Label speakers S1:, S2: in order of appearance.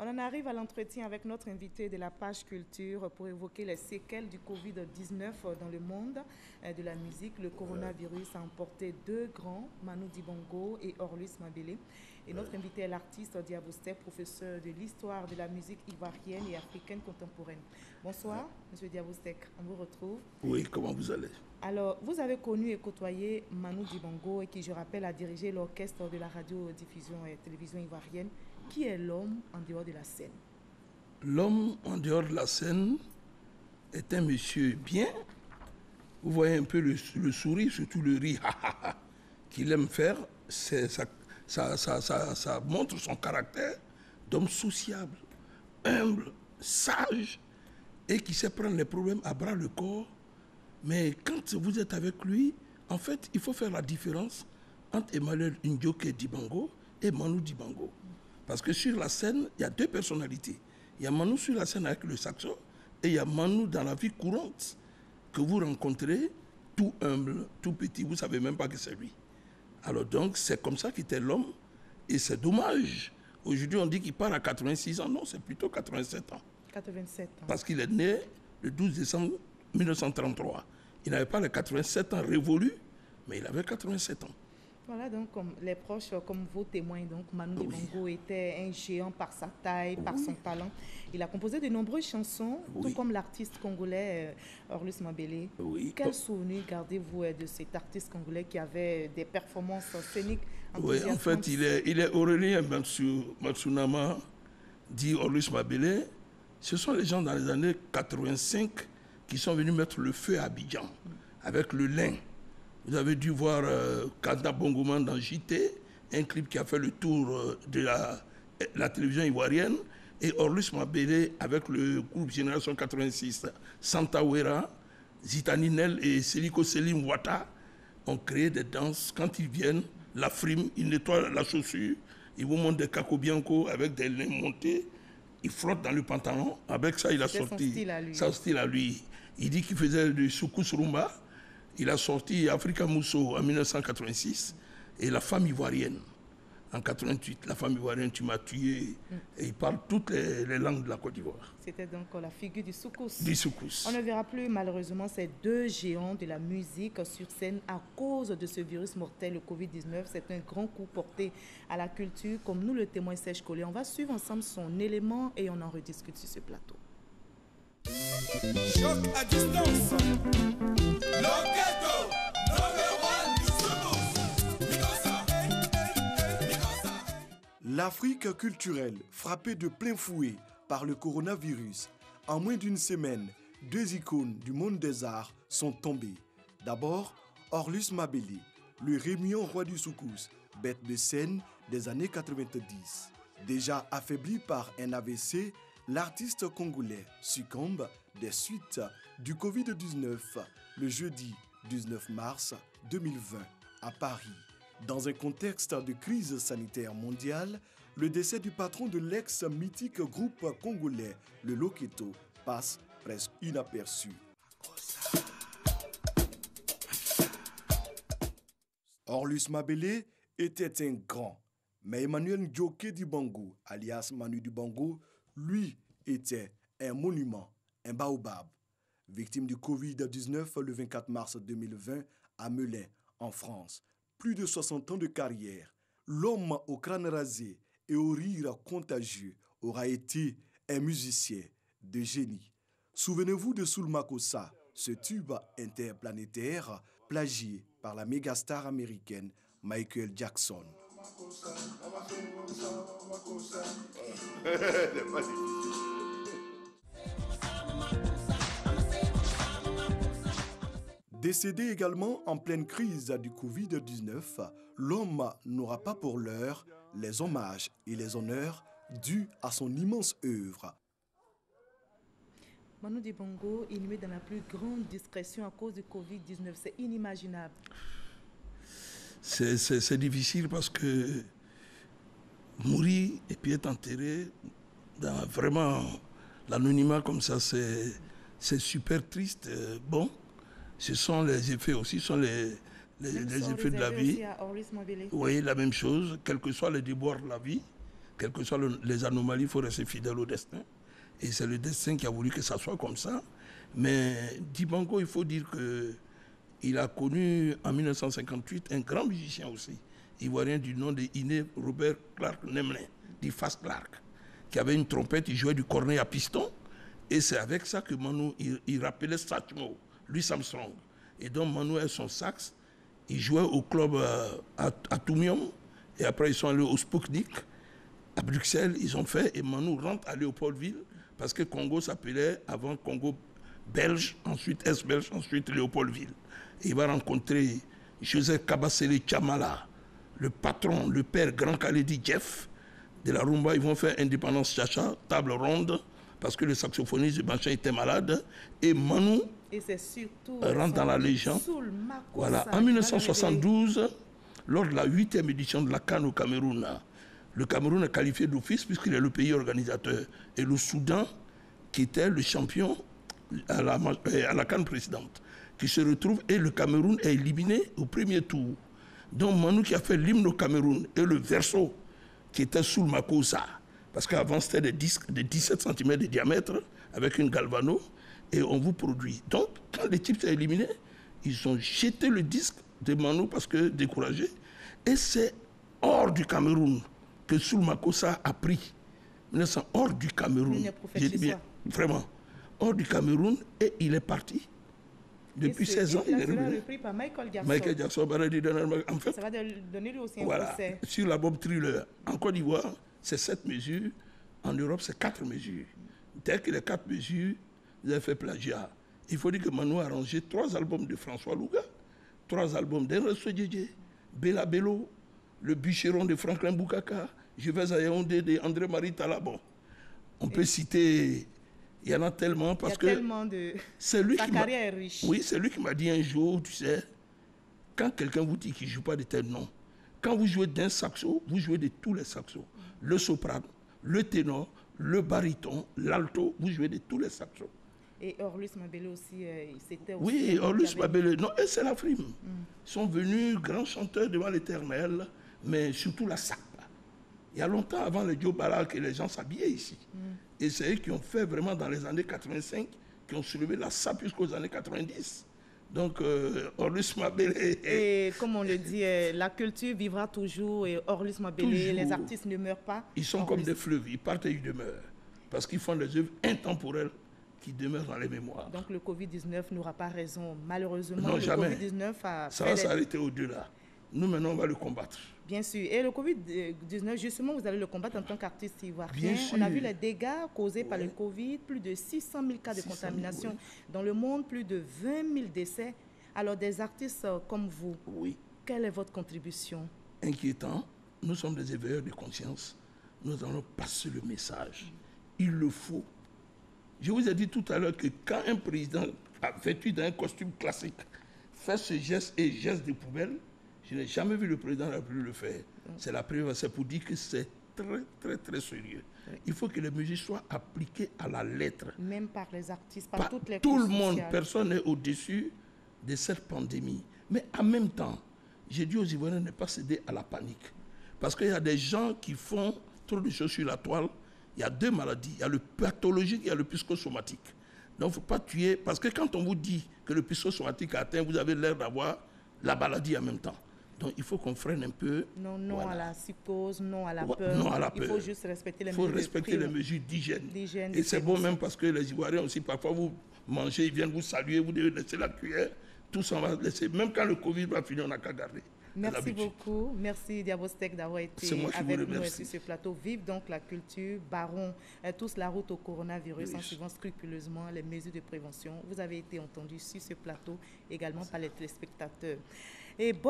S1: On en arrive à l'entretien avec notre invité de la page culture pour évoquer les séquelles du Covid-19 dans le monde de la musique. Le coronavirus a emporté deux grands, Manu Dibango et Orlus Mabele. Et notre invité est l'artiste Diabostek, professeur de l'histoire de la musique ivoirienne et africaine contemporaine. Bonsoir, Monsieur Diabostek, on vous retrouve.
S2: Oui, comment vous allez?
S1: Alors, vous avez connu et côtoyé Manu Dibango, qui, je rappelle, a dirigé l'orchestre de la radiodiffusion et télévision ivoirienne. Qui est l'homme en dehors de la scène?
S2: L'homme en dehors de la scène est un monsieur bien. Vous voyez un peu le sourire, surtout le rire qu'il aime faire. Ça montre son caractère d'homme sociable, humble, sage et qui sait prendre les problèmes à bras le corps. Mais quand vous êtes avec lui, en fait, il faut faire la différence entre Emmanuel Ndioké Dibango et Manu Dibango. Parce que sur la scène, il y a deux personnalités. Il y a Manu sur la scène avec le saxo et il y a Manu dans la vie courante que vous rencontrez, tout humble, tout petit, vous ne savez même pas que c'est lui. Alors donc, c'est comme ça qu'était l'homme et c'est dommage. Aujourd'hui, on dit qu'il part à 86 ans. Non, c'est plutôt 87 ans.
S1: 87 ans.
S2: Parce qu'il est né le 12 décembre 1933. Il n'avait pas les 87 ans révolus, mais il avait 87 ans.
S1: Voilà, donc comme les proches, comme vos témoins, donc Manu Dibango était un géant par sa taille, par son talent. Il a composé de nombreuses chansons, tout comme l'artiste congolais Orlus Mabele. Quel souvenir gardez-vous de cet artiste congolais qui avait des performances scéniques enthousiasmantes?
S2: En fait, il est Aurélien Matsunama, dit Orlus Mabele. Ce sont les gens dans les années 85 qui sont venus mettre le feu à Abidjan avec le lin. Vous avez dû voir Kanda Bongoman dans JT, un clip qui a fait le tour de la télévision ivoirienne, et Orlus Mabele avec le groupe Génération 86, Santa Wera, Zitani Nel et Seliko Selim Wata ont créé des danses. Quand ils viennent, la frime, ils nettoient la chaussure, ils vous montrent des caco bianco avec des lains montés, ils frottent dans le pantalon. Avec ça, il a sorti son style à lui. Il dit qu'il faisait du soukous rumba. Il a sorti Africa Mousso en 1986 et La femme ivoirienne en 88. La femme ivoirienne, tu m'as tué. Et il parle toutes les langues de la Côte d'Ivoire.
S1: C'était donc la figure du soukous.
S2: Du soukous.
S1: On ne verra plus malheureusement ces deux géants de la musique sur scène à cause de ce virus mortel, le Covid-19. C'est un grand coup porté à la culture, comme nous le témoigne Serge Collet. On va suivre ensemble son élément et on en rediscute sur ce plateau.
S3: Choc à distance. L'orchestre numéro 1 du L'Afrique culturelle, frappée de plein fouet par le coronavirus, en moins d'une semaine, deux icônes du monde des arts sont tombées. D'abord, Orlus Mabele, le rémion roi du soukous, bête de scène des années 90. Déjà affaibli par un AVC, l'artiste congolais succombe des suites du Covid-19 le jeudi 19 mars 2020 à Paris. Dans un contexte de crise sanitaire mondiale, le décès du patron de l'ex-mythique groupe congolais, le Loketo, passe presque inaperçu. Orlus Mabele était un grand, mais Emmanuel Ndioké Dibango, alias Manu Dibango, lui était un monument, un baobab. Victime du Covid-19 le 24 mars 2020 à Melun, en France. Plus de 60 ans de carrière, l'homme au crâne rasé et au rire contagieux aura été un musicien de génie. Souvenez-vous de Soul Makossa, ce tube interplanétaire plagié par la mégastar américaine Michael Jackson. Décédé également en pleine crise du Covid-19, l'homme n'aura pas pour l'heure les hommages et les honneurs dus à son immense œuvre.
S1: Manu Dibango, inhumé dans la plus grande discrétion à cause du Covid-19, c'est inimaginable.
S2: C'est difficile parce que mourir et puis être enterré dans vraiment l'anonymat comme ça, c'est super triste. Bon, ce sont les effets aussi, ce sont les effets de la vie.
S1: À Orlus Mabele.
S2: Oui, la même chose, quels que soient les déboires de la vie. quelles que soient les anomalies, il faut rester fidèle au destin. Et c'est le destin qui a voulu que ça soit comme ça. Mais Dibango, il faut dire qu'il a connu en 1958 un grand musicien aussi, ivoirien du nom de Iné Robert Clark Nemlin, dit Fast Clark, qui avait une trompette, il jouait du cornet à piston. Et c'est avec ça que Manu, il rappelait Satchmo, Louis Armstrong. Et donc Manu et son sax, ils jouaient au club à Toumium. Et après, ils sont allés au Spooknik. À Bruxelles, ils ont fait. Et Manu rentre à Léopoldville. Parce que Congo s'appelait avant Congo belge, ensuite Est-Belge, ensuite Léopoldville. Et il va rencontrer Joseph Kabasele Chamala, le patron, le père Grand Khaledi Jeff de la rumba. Ils vont faire Indépendance Chacha, table ronde, parce que le saxophoniste de Banchan était malade. Et Manu rentre dans la légende. Voilà. En 1972, lors de la 8e édition de la CAN au Cameroun, le Cameroun est qualifié d'office puisqu'il est le pays organisateur. Et le Soudan, qui était le champion à la CAN précédente, qui se retrouve, et le Cameroun est éliminé au premier tour. Donc Manu qui a fait l'hymne au Cameroun et le verso qui était sous le Makosa, parce qu'avant c'était des disques de 17 cm de diamètre avec une galvano, et on vous produit. Donc quand les types sont éliminés, ils ont jeté le disque de Manu parce que découragés, et c'est hors du Cameroun que Soul Makossa a pris. Hors du Cameroun. J'ai dit bien, vraiment. Hors du Cameroun, et il est parti. Depuis 16 ans, il est revenu.
S1: Repris par Michael Jackson.
S2: Michael Jackson, en fait,
S1: ça va donner lui aussi un
S2: voilà,
S1: procès.
S2: sur l'album Thriller. En Côte d'Ivoire, c'est 7 mesures. En Europe, c'est 4 mesures. Dès que les 4 mesures, vous avez fait plagiat. Il faut dire que Manu a arrangé 3 albums de François Louga, 3 albums d'Enresto Djedje, Bella Bello, Le Bûcheron de Franklin Boukaka, Je vais à Yaoundé de André-Marie Talabon. On peut citer, il y en a tellement parce que c'est lui qui
S1: carrière est riche.
S2: Oui, c'est lui qui m'a dit un jour, tu sais, quand quelqu'un vous dit qu'il ne joue pas de tel nom, quand vous jouez d'un saxo, vous jouez de tous les saxos. Le soprano, le ténor, le baryton, l'alto, vous jouez de tous les saxos.
S1: Et Orlus Mabele aussi, c'était aussi...
S2: Oui, Orlus Mabele, non, et c'est la frime. Ils sont venus grands chanteurs devant l'Éternel, mais surtout la sape. Il y a longtemps avant le Joe Bala que les gens s'habillaient ici. Et c'est eux qui ont fait vraiment dans les années 85, qui ont soulevé la sape jusqu'aux années 90. Donc, Orlus Mabele...
S1: Et comme on le dit, la culture vivra toujours, et Orlus Mabele, les artistes ne meurent pas.
S2: Ils sont comme des fleuves, ils partent et ils demeurent. Parce qu'ils font des œuvres intemporelles qui demeurent dans les mémoires.
S1: Donc le Covid-19 n'aura pas raison, malheureusement.
S2: Non,
S1: le
S2: jamais.
S1: Covid-19
S2: ça va s'arrêter au-delà. Nous, maintenant, on va le combattre.
S1: Bien sûr. Et le Covid-19, justement, vous allez le combattre en tant qu'artiste ivoirien.
S2: Bien sûr.
S1: On a vu les dégâts causés par le Covid, plus de 600 000 cas de contamination dans le monde, plus de 20 000 décès. Alors, des artistes comme vous, quelle est votre contribution?
S2: Inquiétant. Nous sommes des éveilleurs de conscience. Nous allons passer le message. Il le faut. Je vous ai dit tout à l'heure que quand un président vêtu d'un costume classique fait ce geste et geste de poubelle, je n'ai jamais vu le président de la République le faire. C'est la première, c'est pour dire que c'est très, très, très sérieux. Il faut que les mesures soient appliquées à la lettre.
S1: Même par les artistes, par toutes les
S2: tout le
S1: couches
S2: monde,
S1: sociales.
S2: personne n'est au-dessus de cette pandémie. Mais en même temps, j'ai dit aux Ivoiriens de ne pas céder à la panique. Parce qu'il y a des gens qui font trop de choses sur la toile. Il y a 2 maladies. Il y a le pathologique et il y a le psychosomatique. Donc, il ne faut pas tuer. Parce que quand on vous dit que le psychosomatique a atteint, vous avez l'air d'avoir la maladie en même temps. Donc, il faut qu'on freine un peu.
S1: Non à la psychose, non à la peur.
S2: Non à la peur.
S1: Il faut juste respecter les
S2: mesures d'hygiène. Il faut respecter les mesures d'hygiène. Et c'est bon même parce que les Ivoiriens aussi, parfois, vous mangez, ils viennent vous saluer, vous devez laisser la cuillère. Tout ça, on va laisser. Même quand le Covid va finir, on n'a qu'à garder.
S1: Merci beaucoup. Merci Diabostek d'avoir été avec nous sur ce plateau. Vive donc la culture. Barrons tous la route au coronavirus en suivant scrupuleusement les mesures de prévention. Vous avez été entendus sur ce plateau également par les téléspectateurs. Et bonne